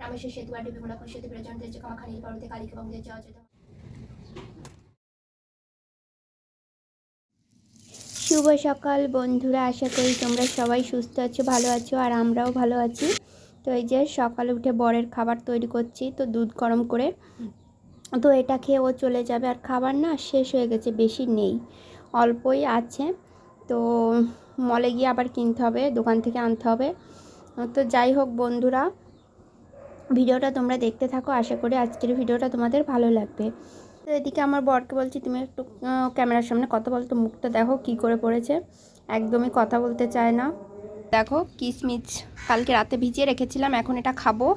রামেশ্বর সেতু আর বিমলাপুর সেতু বিরাজমান যে কামাখানি পর্বতে কালিকা এবং যে অযোধ্যা। শুভ সকাল বন্ধুরা, আশা করি তোমরা সবাই সুস্থ আছো, ভালো আছো, আর আমরাও ভালো আছি। তো এই যে সকালে উঠে বরের খাবার তৈরি করছি, তো দুধ গরম করে, তো এটা খেয়ে ও চলে যাবে। আর খাবার না শেষ হয়ে গেছে, বেশি নেই, অল্পই আছে। তো মলে গিয়ে আবার কিনতে হবে, দোকান থেকে আনতে হবে। তো যাই হোক বন্ধুরা, ভিডিওটা তোমরা দেখতে থাকো, আশা করি আজকের ভিডিওটা তোমাদের ভালো লাগবে। তো এদিকে আমার বরকে বলছি তুমি একটু ক্যামেরার সামনে কথা বলতো, মুখটা দেখো কি করে পড়েছে, একদমই কথা বলতে চায় না। দেখো কিশমিশ কালকে রাতে ভিজিয়ে রেখেছিলাম, এখন এটা খাবো।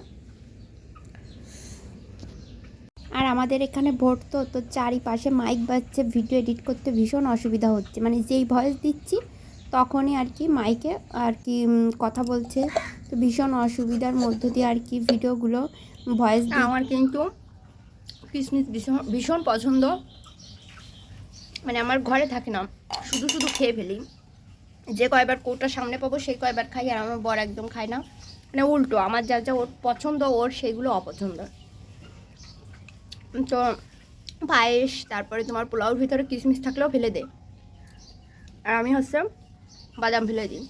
আর আমাদের এখানে ভোট, তো চারিপাশে মাইক বাজছে, ভিডিও এডিট করতে ভীষণ অসুবিধা হচ্ছে, মানে যেই ভয়েস দিচ্ছি তখনই আর কি মাইকে আর কি কথা বলছে, তো ভীষণ অসুবিধার মধ্য দিয়ে আর কি ভিডিওগুলো ভয়েস দিই। আমার কিন্তু কিশমিশ ভীষণ ভীষণ পছন্দ, মানে আমার ঘরে থাকে না, শুধু শুধু খেয়ে ফেলি, যে কয়বার কোটা সামনে পাবো সেই কয়বার খাই। আর আমার বর একদম খায় না, মানে উল্টো, আমার যা যা ওর পছন্দ ওর সেইগুলো অপছন্দ। তো পায়েস, তারপরে তোমার পোলাওর ভিতরে কিশমিশ থাকলেও ফেলে দে, আর আমি হচ্ছে বাদাম ফেলে দিই,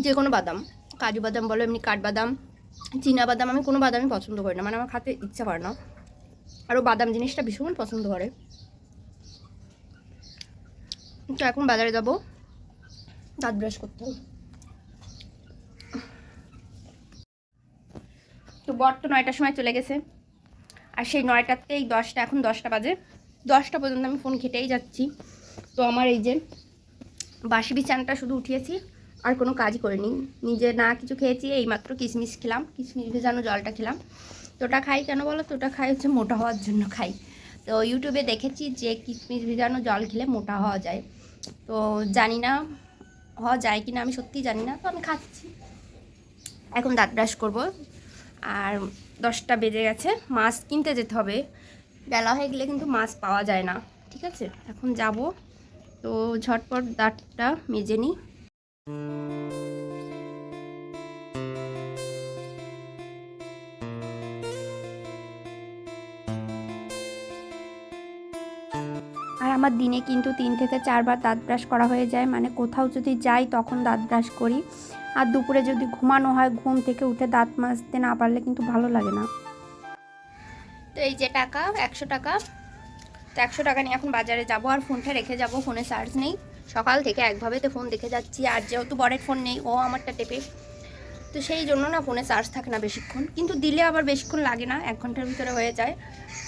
যে কোনো বাদাম, কাজু বাদাম বলো, এমনি কাঠবাদাম, চীনা বাদাম, আমি কোনো বাদামই পছন্দ করি না, মানে আমার খেতে ইচ্ছা করে না। আরও বাদাম জিনিসটা ভীষণ পছন্দ করে। তো এখন বাজারে যাব, দাঁত ব্রাশ করতে হবে। তো বর তো 9টার সময় চলে গেছে, আর সেই 9টাতেই 10টা, এখন 10টা বাজে, 10টা পর্যন্ত আমি ফোন ঘেটেই যাচ্ছি। তো আমার এই যে বাসি বিছানাটা শুধু উঠিয়েছি, আর কোনো কাজই করিনি, নিজে না কিছু খেয়েছি, এইমাত্র কিশমিশ খেলাম, কিশমিশ ভেজানো জলটা খেলাম। তো ওটা খাই কেন বলো, তো ওটা খাই হচ্ছে মোটা হওয়ার জন্য খাই। তো ইউটিউবে দেখেছি যে কিশমিশ ভেজানো জল খেলে মোটা হওয়া যায়, তো জানি না হওয়া যায় কি না, আমি সত্যিই জানি না, তো আমি খাচ্ছি। এখন দাঁত ব্রাশ করবো, আর 10টা বেজে গেছে, মাছ কিনতে যেতে হবে, বেলা হয়ে গেলে কিন্তু মাছ পাওয়া যায় না। ঠিক আছে, এখন যাব, তো ঝটপট দাঁতটা মেজে নিই। আর আমার দিনে কিন্তু 3 থেকে 4 বার দাঁত ব্রাশ করা হয়ে যায়, মানে কোথাও যদি যাই তখন দাঁত ব্রাশ করি। আর দুপুরে যদি ঘুমানো হয়, ঘুম থেকে উঠে দাঁত মাজতে না পারলে কিন্তু ভালো লাগে না। তো এই যে টাকা, 100 টাকা, তো 100 টাকা নিয়ে এখন বাজারে যাব, আর ফোনটা রেখে যাব, ফোনে চার্জ নেই, সকাল থেকে একভাবে তো ফোন দেখে যাচ্ছি, আর যেহেতু বরের ফোন নেই, ও আমারটা টেপে, তো সেই জন্য না ফোনে চার্জ থাকে না বেশিক্ষণ, কিন্তু দিলে আবার বেশিক্ষণ লাগে না, 1 ঘন্টার ভিতরে হয়ে যায়।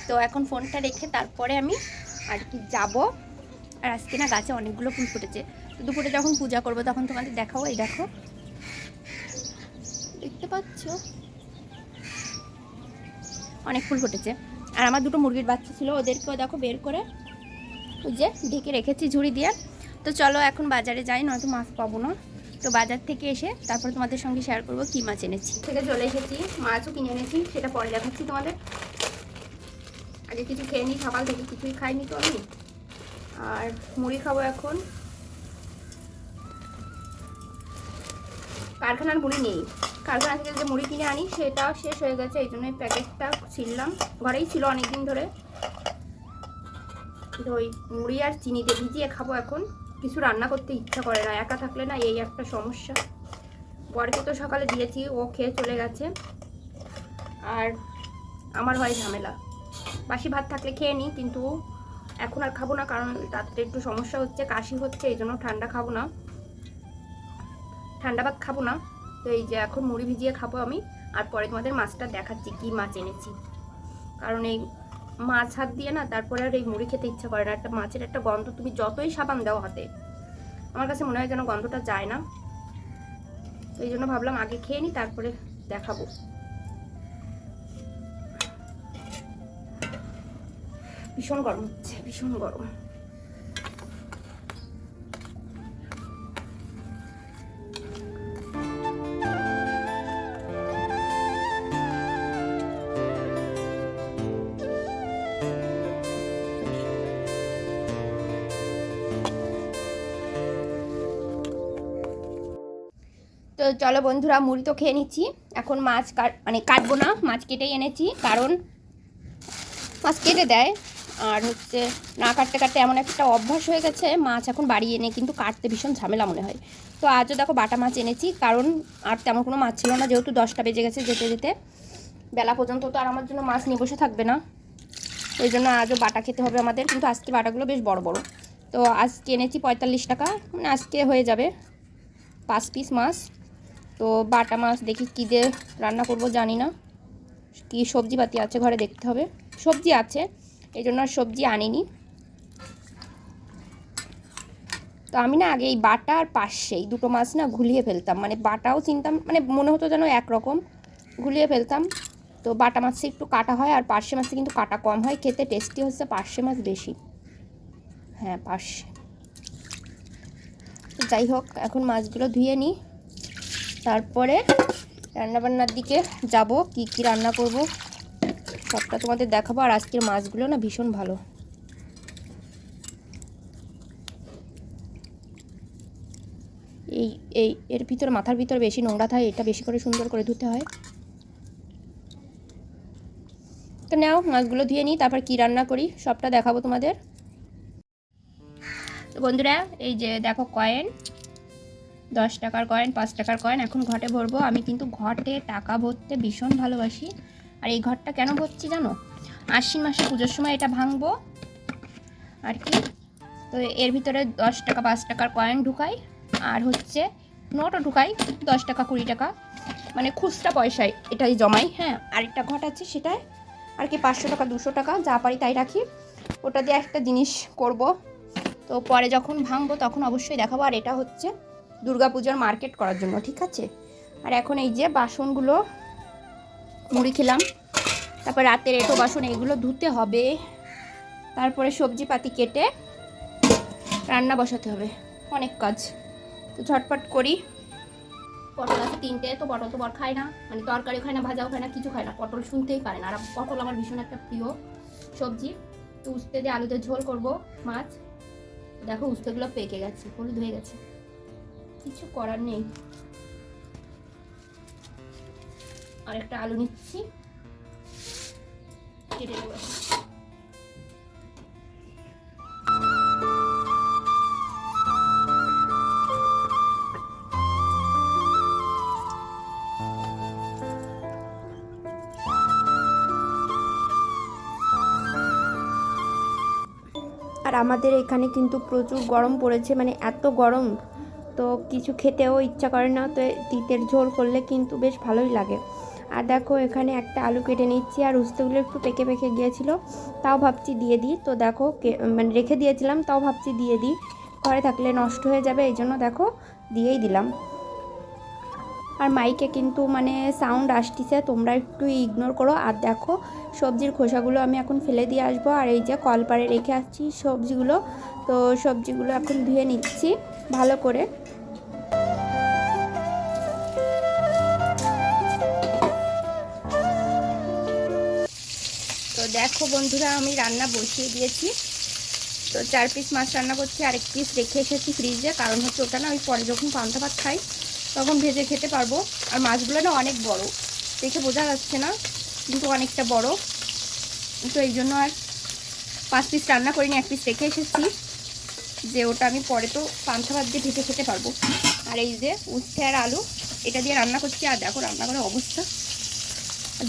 তো এখন ফোনটা রেখে তারপরে আমি আর কি যাবো। আর আজকে না গাছে অনেকগুলো ফুল ফুটেছে, তো দুপুরে যখন পূজা করবো তখন তোমাদের দেখাবো। এই দেখো, দেখতে পাচ্ছ অনেক ফুল ফুটেছে। আর আমার দুটো মুরগির বাচ্চা ছিল, ওদেরকেও দেখো বের করে ওই যে ঢেকে রেখেছি ঝুড়ি দিয়ে। তো চলো এখন বাজারে যাই, নয়তো মাছ পাবো না। তো বাজার থেকে এসে তারপর তোমাদের সঙ্গে শেয়ার করবো কী মাছ এনেছি। থেকে চলে এসেছি, মাছও কিনে এনেছি, সেটা পরে দেখাচ্ছি তোমাদের। আগে কিছু খেয়ে নিই, সকাল থেকে কিছুই খাইনি তো আমি, আর মুড়ি খাবো এখন। কারখানার মুড়ি নেই, কারখানা থেকে যে মুড়ি কিনে আনি সেটাও শেষ হয়ে গেছে, এই জন্য প্যাকেটটা ছিললাম, ঘরেই ছিল অনেকদিন ধরে। তো ওই মুড়ি আর চিনিতে ভিজিয়ে খাবো এখন, কিছু রান্না করতে ইচ্ছা করে না, একা থাকলে না এই একটা সমস্যা। বরকে তো সকালে দিয়েছি, ও খেয়ে চলে গেছে, আর আমার হয় ঝামেলা, বাসি ভাত থাকলে খেয়ে নিই, কিন্তু এখন আর খাবো না, কারণ রাত্রে একটু সমস্যা হচ্ছে, কাশি হচ্ছে, এই জন্য ঠান্ডা খাবো না, ঠান্ডা ভাত খাবো না। তো এই যে এখন মুড়ি ভিজিয়ে খাবো আমি, আর পরে তোমাদের মাছটা দেখাচ্ছি কি মাছ এনেছি, কারণ এই মাছ হাত দিয়ে না তারপরে আর এই মুড়ি খেতে ইচ্ছা করে না, একটা মাছের একটা গন্ধ, তুমি যতই সাবান দাও হাতে, আমার কাছে মনে হয় যেন গন্ধটা যায় না। তো এই জন্য ভাবলাম আগে খেয়ে নিই, তারপরে দেখাবো। ভীষণ গরম হচ্ছে, ভীষণ গরম। তো তো চলো বন্ধুরা, মুড়ি তো খেয়ে নিচ্ছি, এখন মাছ কাটবো না, মাছ কেটেই এনেছি, কারণ মাছ কেটে দেয়। আর হচ্ছে না কাটতে কাটতে এমন একটা অভ্যাস হয়ে গেছে, মাছ এখন বাড়ি এনে কিন্তু কাটতে ভীষণ ঝামেলা মনে হয়। তো আজও দেখো বাটা মাছ এনেছি, কারণ আর তেমন কোনো মাছ ছিল না, যেহেতু 10টা বেজে গেছে, যেতে যেতে বেলা পর্যন্ত তো আর আমার জন্য মাছ নিয়ে বসে থাকবে না, ওই জন্য আজও বাটা খেতে হবে আমাদের। কিন্তু আজকে বাটাগুলো বেশ বড় বড়। তো আজকে এনেছি 45 টাকা, মানে আজকে হয়ে যাবে 5 পিস মাছ। তো বাটা মাছ দেখি কী দিয়ে রান্না করব জানি না, কি সবজিপাতি আছে ঘরে দেখতে হবে। সবজি আছে, এই জন্য আর সবজি আনিনি। তো আমি না আগে এই বাটা আর পার্শে এই দুটো মাছ না ঘুলিয়ে ফেলতাম, মানে বাটাও চিনতাম, মানে মনে হতো যেন একরকম, ঘুলিয়ে ফেলতাম। তো বাটা মাছে একটু কাটা হয়, আর পার্শে মাছে কিন্তু কাটা কম হয়, খেতে টেস্টি হচ্ছে পার্শে মাছ বেশি। হ্যাঁ পার্শে। যাই হোক, এখন মাছগুলো ধুয়ে নিই, তারপরে রান্নাবান্নার দিকে যাব। কি কি রান্না করব সবটা তোমাদের দেখাবো। আর আজকের মাছগুলো না ভীষণ ভালো। এই এই এর ভিতরে মাথার ভিতরে বেশি নোংরা থাকে, এটা বেশি করে সুন্দর করে ধুতে হয়। তো নাও মাছগুলো ধুয়ে নিই, তারপর কি রান্না করি সবটা দেখাবো তোমাদের। তো বন্ধুরা, এই যে দেখো কয়েন, 10 টাকার কয়েন, 5 টাকার কয়েন এখন ঘটে ভরবো। আমি কিন্তু ঘটে টাকা ভরতে ভীষণ ভালোবাসি। আর এই ঘরটা কেন ভরছি জানো? আশ্বিন মাসে পুজোর সময় এটা ভাঙবো আর কি। তো এর ভিতরে 10 টাকা 5 টাকার কয়েন ঢুকাই, আর হচ্ছে নোটও ঢুকাই, 10 টাকা 20 টাকা, মানে খুচরা পয়সায় এটাই জমাই। হ্যাঁ, আরেকটা ঘট আছে, সেটাই আর কি 500 টাকা 200 টাকা যা পারি তাই রাখি। ওটা দিয়ে একটা জিনিস করব, তো পরে যখন ভাঙবো তখন অবশ্যই দেখাবো। আর এটা হচ্ছে দুর্গাপূজার মার্কেট করার জন্য, ঠিক আছে। আর এখন এই যে বাসনগুলো, মুড়ি খেলাম, তারপর রাতের এঁটো বাসন, এগুলো ধুতে হবে, তারপরে সবজিপাতি কেটে রান্না বসাতে হবে, অনেক কাজ। তো ঝটপট করি। পটল আছে 3টে, তো পটল তো বর খায় না, মানে তরকারিও খায় না, ভাজাও খায় না, কিছু খায় না, পটল শুনতেই পারে না। আর পটল আমার ভীষণ একটা প্রিয় সবজি। তো উস্তে দিয়ে আলুতে ঝোল করব মাছ। দেখো উস্তেগুলো পেকে গেছে, হলুদ হয়ে গেছে, কিছু করার নেই। আর একটা আলু নিচ্ছি, কেটে দেবো। আর আমাদের এখানে কিন্তু প্রচুর গরম পড়েছে, মানে এত গরম, তো কিছু খেতেও ইচ্ছা করে না। তো তিতের ঝোল করলে কিন্তু বেশ ভালোই লাগে। আর দেখো এখানে একটা আলু কেটে নিচ্ছি, আর উস্তেগুলো একটু পেকে পেকে গিয়েছিলো, তাও ভাবছি দিয়ে দিই। তো দেখো মানে রেখে দিয়েছিলাম, তাও ভাবছি দিয়ে দিই, ঘরে থাকলে নষ্ট হয়ে যাবে, এই জন্য দেখো দিয়েই দিলাম। আর মাইকে কিন্তু মানে সাউন্ড আসতেছে, তোমরা একটু ইগনোর করো। আর দেখো সবজির খোসাগুলো আমি এখন ফেলে দিয়ে আসবো। আর এই যে কলপারে রেখে আসছি সবজিগুলো, তো সবজিগুলো এখন ধুয়ে নিচ্ছি ভালো করে। তো দেখো বন্ধুরা, আমি রান্না বসিয়ে দিয়েছি। তো 4 পিস মাছ রান্না করছি, আর 1 পিস রেখে এসেছি ফ্রিজে, কারণ হচ্ছে ওটা না আমি পরে যখন পান্তা ভাত খাই তখন ভেজে খেতে পারবো। আর মাছগুলো না অনেক বড়, দেখে বোঝা যাচ্ছে না কিন্তু অনেকটা বড়, তো এই জন্য আর 5 পিস রান্না করিনি, 1 পিস রেখে এসেছি, যে ওটা আমি পরে তো পান্তা ভাত দিয়ে ভেজে খেতে পারবো। আর এই যে উচ্ছে আর আলু, এটা দিয়ে রান্না করছি। আর দেখো রান্নাঘরের অবস্থা,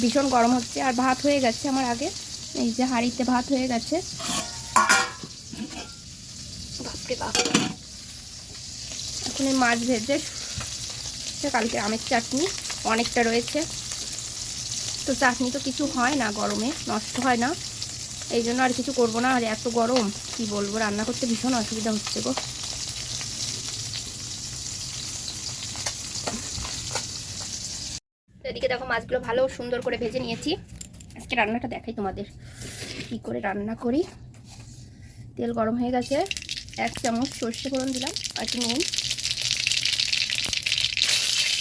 ভীষণ গরম হচ্ছে। আর ভাত হয়ে গেছে আমার আগে, এই যে হাঁড়িতে ভাত হয়ে গেছে। বাপরে বাপ, এখন এই মাছ ভেজে, কালকে আমের চাটনি অনেকটা রয়েছে, তো চাটনি তো কিছু হয় না গরমে, নষ্ট হয় না, এই জন্য আর কিছু করবো না। আর এত গরম কি বলবো, রান্না করতে ভীষণ অসুবিধা হচ্ছে গো। এদিকে দেখো মাছগুলো ভালো সুন্দর করে ভেজে নিয়েছি। আজকে রান্নাটা দেখাই তোমাদের কি করে রান্না করি। তেল গরম হয়ে গেছে, 1 চামচ সর্ষে ফোড়ন দিলাম, আর একটু নুন।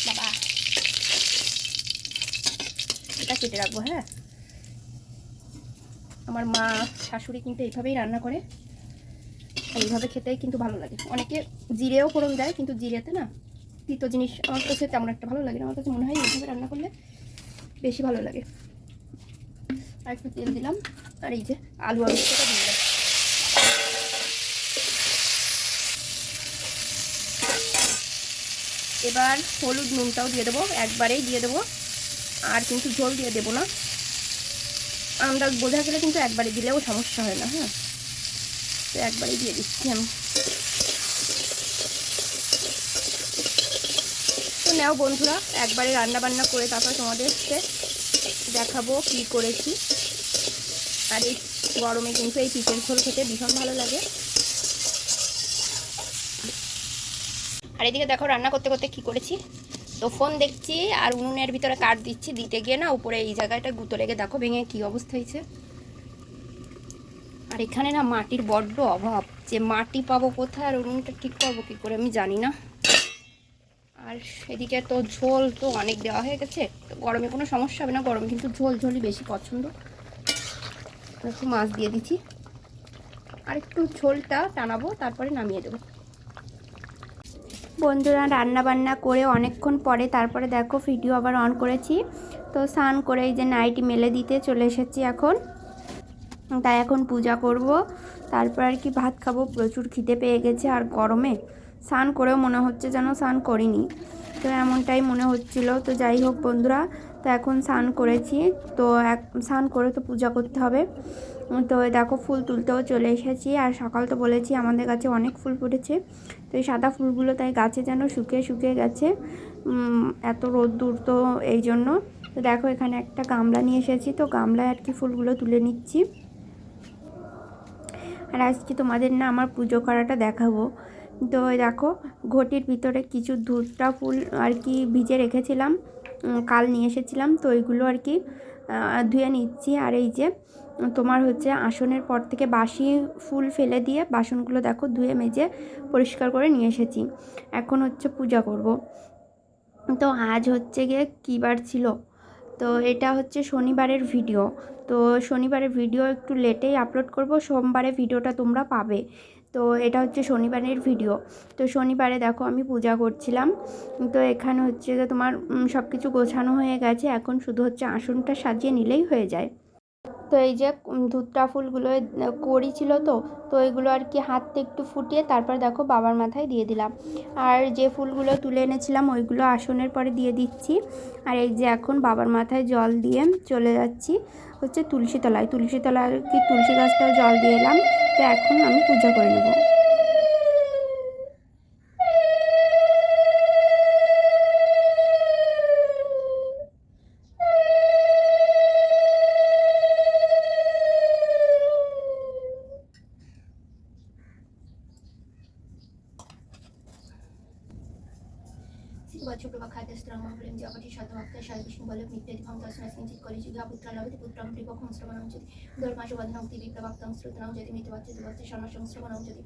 বাবা, এটা কেটে রাখবো। হ্যাঁ, আমার মা শাশুড়ি কিন্তু এইভাবেই রান্না করে, এইভাবে খেতেই কিন্তু ভালো লাগে। অনেকে জিরেও ফোড়ন দেয়, কিন্তু জিরেতে না তিতো জিনিস আমার কাছে তেমন একটা ভালো লাগে না। আমার কাছে মনে হয় এইভাবে রান্না করলে বেশি ভালো লাগে। আর একটু তেল দিলাম, আর এই যে আলু দিয়ে দিলাম। এবার হলুদ নুনটাও দিয়ে দেবো, একবারেই দিয়ে দেবো, আর কিন্তু ঝোল দিয়ে দেবো না। আন্দাজ বোঝা গেলে কিন্তু একবারে দিলেও সমস্যা হয় না। হ্যাঁ, তো একবারেই দিয়ে দিচ্ছি আমি। তো নাও বন্ধুরা, একবারে রান্না বান্না করে তারপর তোমাদেরকে দেখাবো কি করেছি। আর এই গরমে কিন্তু এই পিঠের ঝোল খেতে ভীষণ ভালো লাগে। আর এদিকে দেখো রান্না করতে করতে কি করেছি, তো ফোন দেখছি আর উনুনের ভিতরে কাঠ দিচ্ছি, দিতে গিয়ে না উপরে এই জায়গাটা গুঁতো লেগে দেখো ভেঙে কি অবস্থা হয়েছে। আর এখানে না মাটির বড্ড অভাব, যে মাটি পাবো কোথায় আর উনুনটা ঠিক করবো কী করে আমি জানি না। আর এদিকে তো ঝোল তো অনেক দেওয়া হয়ে গেছে, তো গরমে কোনো সমস্যা হবে না, গরমে কিন্তু ঝোল ঝোলই বেশি পছন্দ। একটু মাছ দিয়ে দিচ্ছি, আর একটু ঝোলটা টানাবো, তারপরে নামিয়ে দেবো। বন্ধুরা রান্না বান্না করে অনেকক্ষণ পরে তারপরে দেখো ভিডিও আবার অন করেছি। তো স্নান করে এই যে নাইটি মেলে দিতে চলে এসেছি এখন। তাই এখন পূজা করব, তারপর আর কি ভাত খাবো। প্রচুর খিদে পেয়ে গেছে, আর গরমে স্নান করেও মনে হচ্ছে যেন স্নান করিনি, তো এমনটাই মনে হচ্ছিল। তো যাই হোক বন্ধুরা, তো এখন স্নান করেছি, তো স্নান করে তো পূজা করতে হবে। তো দেখো ফুল তুলতেও চলে এসেছি। আর সকাল তো বলেছি আমাদের গাছে অনেক ফুল ফুটেছে, তো এই সাদা ফুলগুলো তাই গাছে যেন শুকিয়ে শুকিয়ে গেছে, এত রোদ্দুর তো এই জন্য। তো দেখো এখানে একটা গামলা নিয়ে এসেছি, তো গামলায় আর কি ফুলগুলো তুলে নিচ্ছি। আর আজকে তোমাদের না আমার পুজো করাটা দেখাবো। তো দেখো ঘটির ভিতরে কিছু ধূপটা ফুল আর কি ভিজে রেখেছিলাম, কাল নিয়ে এসেছিলাম, তো ওইগুলো আর কি ধুয়ে নিচ্ছি। আর এই যে তোমার হচ্ছে আসনের পর থেকে বাসি ফুল ফেলে দিয়ে বাসনগুলো দেখো ধুয়ে মেজে পরিষ্কার করে নিয়ে এসেছি। এখন হচ্ছে পূজা করব। তো আজ হচ্ছে গিয়ে কী বার ছিল, তো এটা হচ্ছে শনিবারের ভিডিও। তো শনিবারের ভিডিও একটু লেটেই আপলোড করব, সোমবারে ভিডিওটা তোমরা পাবে। তো এটা হচ্ছে শনিবারের ভিডিও। তো শনিবারে দেখো আমি পূজা করছিলাম, তো এখানে হচ্ছে যে তোমার সব কিছু গোছানো হয়ে গেছে, এখন শুধু হচ্ছে আসনটা সাজিয়ে নিলেই হয়ে যায়। তো এই যে ধুতরা ফুলগুলো কড়ি ছিল, তো এগুলো আর কি হাতে একটু ফুটিয়ে তারপর দেখো বাবার মাথায় দিয়ে দিলাম। আর যে ফুলগুলো তুলে এনেছিলাম ওইগুলো আসনের পরে দিয়ে দিচ্ছি। আর এই যে এখন বাবার মাথায় জল দিয়ে চলে যাচ্ছি হচ্ছে তুলসী তলায় আর কি তুলসী গাছটাও জল দিয়ে এলাম। তো এখন আমি পূজা করে নেব। শুক্রবার খাদ্য স্ত্রাং মহাবলিম জগতি শতভক্ত সাই বিষ্ণু বলক নিত্যদি ভঙ্গাসনা সিঞ্চিত করে যুগা পুত্র লভতে পুত্রম ত্রিপক্ষম শ্রবণম যদি ধর্মাশু বধনম তিবি প্রভক্তম শ্রুতনম যদি মৃত্যুবাচ্য দিবচ্চ সন্ন্যাসম শ্রবণম যদি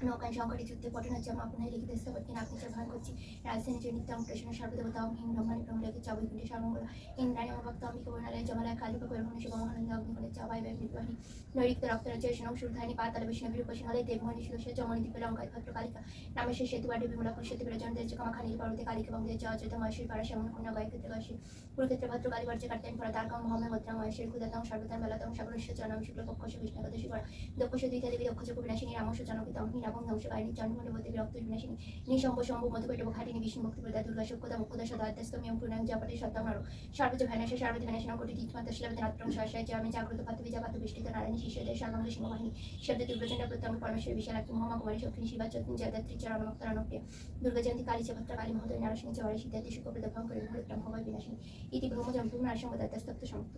নৌকায় সংকটে যুদ্ধে পটনের জন্ম আপনার লিখিত স্থপতিন আপনি যে ভয় করছি রাজধানী যে নিত্যাম কৃষ্ণ সর্বদেবতা হিম ব্রহ্মাণী ব্রহ্মলেখে চাবৈকুণ্ঠে সর্বমঙ্গল ইন্দ্রাণী ভক্ত অম্বিকা বর্ণালয় জমালয় কালী কৈরমণি শুভমহানন্দ অগ্নিকুলে চাবাই ব্যয় বিদ্বাহী নৈরিক্ত রক্তরাজ্য সনম সুরধানী পাতাল বিষ্ণবীর উপসিংহালয় দেবমণি শিলসে জমনি দ্বীপে লঙ্কায় ভদ্র কালিকা রামেশ্বর সেতু বাড়ি বিমলা পুরুষেতু বিরাজন দেশ কামাখানি পর্বতে কালিকা বঙ্গে অযোধ্যা মহেশ্বরী পাড়া শ্যামন কন্যা গায়ে ক্ষেত্রে গাছি কুরুক্ষেত্রে ভদ্র কালী বর্জ্য কাটতেন পরা দ্বারকাম মহামে ভদ্রা মহেশ্বরী ক্ষুদাতম সর্বতাম বেলাতম সাগরেশ্বর জনম শুক্লপক্ষ বিষ্ণু একাদশী পড়া দক্ষশ দ্বিতীয় দেবী দক্ষচ বিনাশিনী রামস্য জনকিতম হীরাবং ধ্বংস গায়নী জন্মনবতী বিরক্ত বিনাশিনী নিঃশম্ভ শম্ভ মধুকৈটব ঘাটিনী বিষ্ণু ভক্তি প্রদা দুর্গা শুক্কদা মুক্কদা সদাত্যস্তমিয়ম পূর্ণাং জাপটে সত্তামনারো সর্বজ ভ্যানাশে সর্বজ ভ্যানাশিনং কোটি তীর্থমাত্র শিলাবতী নাত্রং সহসায় যে আমি জাগ্রত পাত্র বিজাপাত বৃষ্টিত নারায়ণী শিষ্যদের সর্বাঙ্গ সিংহবাহিনী শব্দ দুর্গচন্ড প্রত্যঙ্গ পরমেশ্বর বিশালাক্ষী মহামা কুমারী শক্তিনী শিবা চত্নী জয়দাত্রী চরণমক্তারণপ্রিয় দুর্গা জয়ন্তী কালী চেভত্রা কালী মহোদয় নারায়ণী চৌরি সিদ্ধার্থী শুক্রপ্রদ ভঙ্করী মহোত্তম ভগবত বিনাশিনী ইতি ব্রহ্মজম পূর্ণ নারসঙ্গ দত্তস্তপ্ত সমস্ত।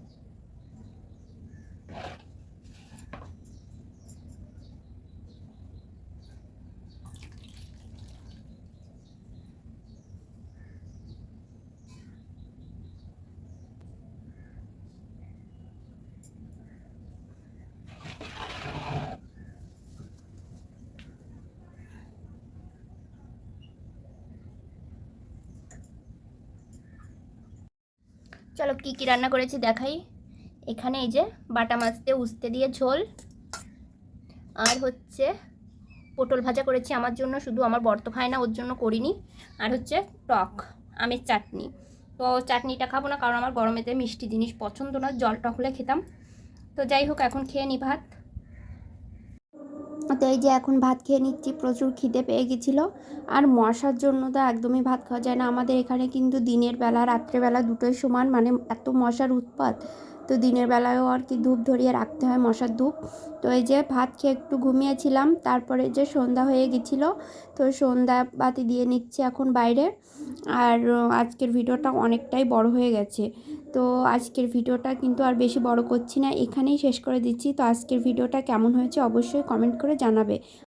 চলো কি কি রান্না করেছি দেখাই। এখানে এই যে বাটা মাছ দিয়ে উস্তে দিয়ে ঝোল, আর হচ্ছে পটল ভাজা করেছি আমার জন্য, শুধু আমার বর তো খায় না, ওর জন্য করিনি। আর হচ্ছে টক আমের চাটনি। তো চাটনিটা খাবো না, কারণ আমার গরমেতে মিষ্টি জিনিস পছন্দ না, জল টক হলে খেতাম। তো যাই হোক, এখন খেয়ে নিই ভাত। তো এই যে এখন ভাত খেয়ে নিচ্ছি, প্রচুর খিদে পেয়ে গেছিলো। আর মশার জন্য তো একদমই ভাত খাওয়া যায় না। আমাদের এখানে কিন্তু দিনের বেলা রাত্রেবেলা দুটোই সমান, মানে এত মশার উৎপাত। তো দিনের বেলায়ও আর কি ধূপ ধরিয়ে রাখতে হয়, মশার ধূপ। তো এই যে ভাত খেয়ে একটু ঘুমিয়েছিলাম, তারপরে যে সন্ধ্যা হয়ে গেছিলো, তো সন্ধ্যা বাতি দিয়ে নিচ্ছে এখন বাইরে। আর আজকের ভিডিওটা অনেকটাই বড় হয়ে গেছে, তো আজকের ভিডিওটা কিন্তু আর বেশি বড় করছি না, এখানেই শেষ করে দিচ্ছি। তো আজকের ভিডিওটা কেমন হয়েছে অবশ্যই কমেন্ট করে জানাবে।